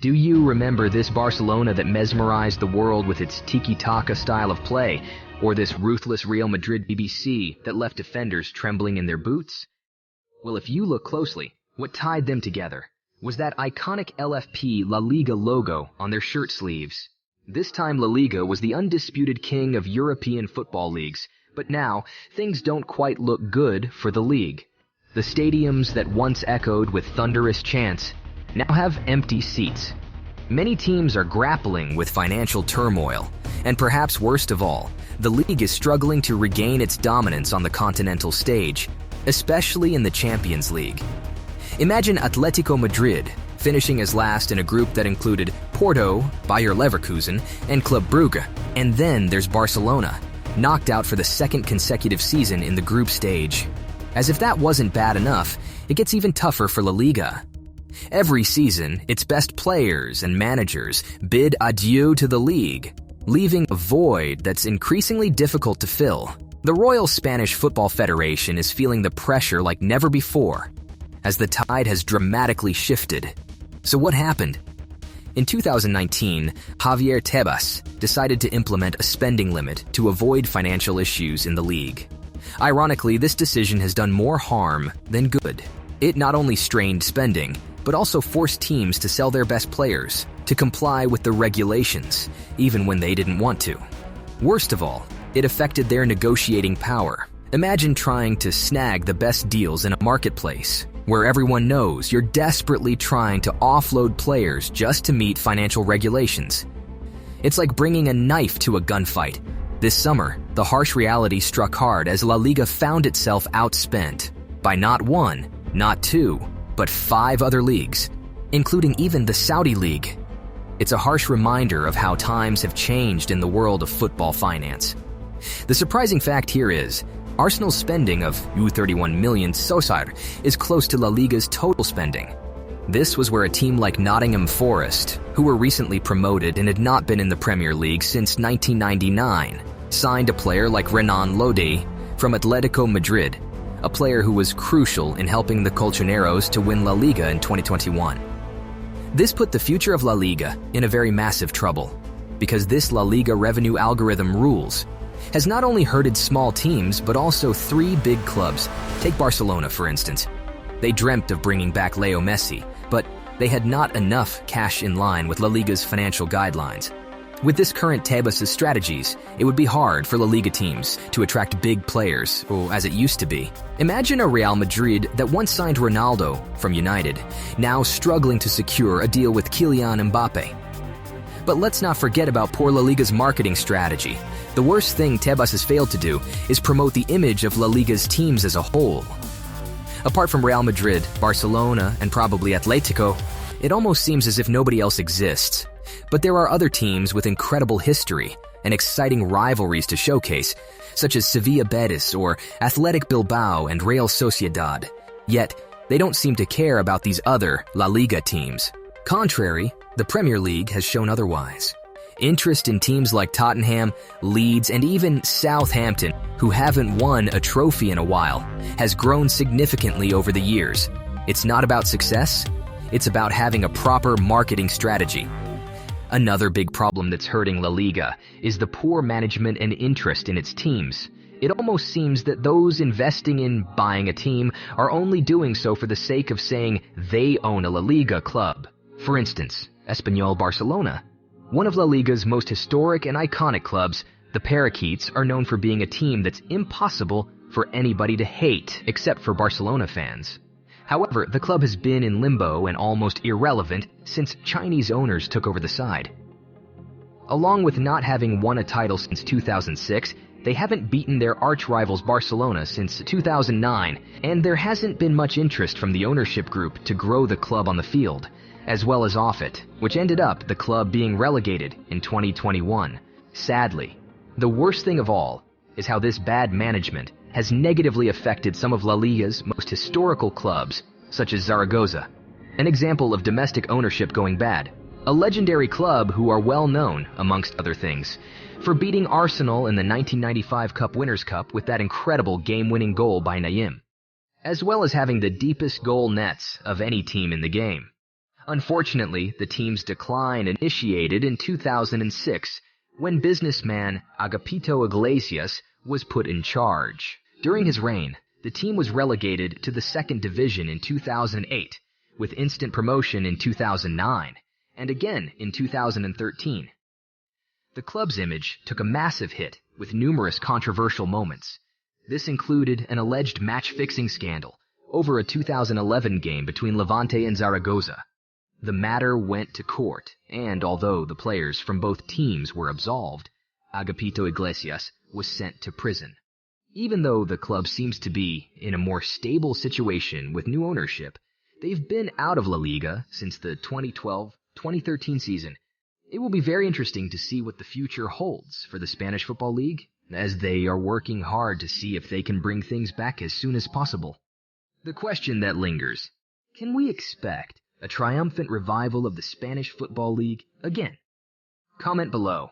Do you remember this Barcelona that mesmerized the world with its tiki-taka style of play, or this ruthless Real Madrid BBC that left defenders trembling in their boots? Well, if you look closely, what tied them together was that iconic LFP La Liga logo on their shirt sleeves. This time La Liga was the undisputed king of European football leagues, but now things don't quite look good for the league. The stadiums that once echoed with thunderous chants now have empty seats. Many teams are grappling with financial turmoil, and perhaps worst of all, the league is struggling to regain its dominance on the continental stage, especially in the Champions League. Imagine Atletico Madrid finishing as last in a group that included Porto, Bayer Leverkusen, and Club Brugge, and then there's Barcelona, knocked out for the second consecutive season in the group stage. As if that wasn't bad enough, it gets even tougher for La Liga. Every season, its best players and managers bid adieu to the league, leaving a void that's increasingly difficult to fill. The Royal Spanish Football Federation is feeling the pressure like never before, as the tide has dramatically shifted. So what happened? In 2019, Javier Tebas decided to implement a spending limit to avoid financial issues in the league. Ironically, this decision has done more harm than good. It not only strained spending, but also forced teams to sell their best players to comply with the regulations, even when they didn't want to. Worst of all, it affected their negotiating power. Imagine trying to snag the best deals in a marketplace, where everyone knows you're desperately trying to offload players just to meet financial regulations. It's like bringing a knife to a gunfight. This summer, the harsh reality struck hard as La Liga found itself outspent by not one, not two, but 5 other leagues, including even the Saudi League. It's a harsh reminder of how times have changed in the world of football finance. The surprising fact here is, Arsenal's spending of €31 million SOSAR is close to La Liga's total spending. This was where a team like Nottingham Forest, who were recently promoted and had not been in the Premier League since 1999, signed a player like Renan Lodi from Atletico Madrid, a player who was crucial in helping the Colchoneros to win La Liga in 2021. This put the future of La Liga in a very massive trouble, because this La Liga revenue algorithm rules has not only hurted small teams, but also 3 big clubs. Take Barcelona, for instance. They dreamt of bringing back Leo Messi, but they had not enough cash in line with La Liga's financial guidelines. With this current Tebas' strategies, it would be hard for La Liga teams to attract big players, or as it used to be. Imagine a Real Madrid that once signed Ronaldo from United, now struggling to secure a deal with Kylian Mbappe. But let's not forget about poor La Liga's marketing strategy. The worst thing Tebas has failed to do is promote the image of La Liga's teams as a whole. Apart from Real Madrid, Barcelona, and probably Atletico, it almost seems as if nobody else exists. But there are other teams with incredible history and exciting rivalries to showcase, such as Sevilla Betis or Athletic Bilbao and Real Sociedad. Yet, they don't seem to care about these other La Liga teams. Contrary, the Premier League has shown otherwise. Interest in teams like Tottenham, Leeds, and even Southampton, who haven't won a trophy in a while, has grown significantly over the years. It's not about success, it's about having a proper marketing strategy. Another big problem that's hurting La Liga is the poor management and interest in its teams. It almost seems that those investing in buying a team are only doing so for the sake of saying they own a La Liga club. For instance, Espanyol Barcelona. One of La Liga's most historic and iconic clubs, the Parakeets are known for being a team that's impossible for anybody to hate except for Barcelona fans. However, the club has been in limbo and almost irrelevant since Chinese owners took over the side. Along with not having won a title since 2006, they haven't beaten their arch-rivals Barcelona since 2009, and there hasn't been much interest from the ownership group to grow the club on the field, as well as off it, which ended up the club being relegated in 2021. Sadly, the worst thing of all is how this bad management has negatively affected some of La Liga's most historical clubs, such as Zaragoza, an example of domestic ownership going bad. A legendary club who are well known, amongst other things, for beating Arsenal in the 1995 Cup Winners' Cup with that incredible game-winning goal by Naim, as well as having the deepest goal nets of any team in the game. Unfortunately, the team's decline initiated in 2006 when businessman Agapito Iglesias was put in charge. During his reign, the team was relegated to the second division in 2008, with instant promotion in 2009, and again in 2013. The club's image took a massive hit with numerous controversial moments. This included an alleged match-fixing scandal over a 2011 game between Levante and Zaragoza. The matter went to court, and although the players from both teams were absolved, Agapito Iglesias was sent to prison. Even though the club seems to be in a more stable situation with new ownership, they've been out of La Liga since the 2012-2013 season. It will be very interesting to see what the future holds for the Spanish Football League, as they are working hard to see if they can bring things back as soon as possible. The question that lingers: can we expect a triumphant revival of the Spanish Football League again? Comment below.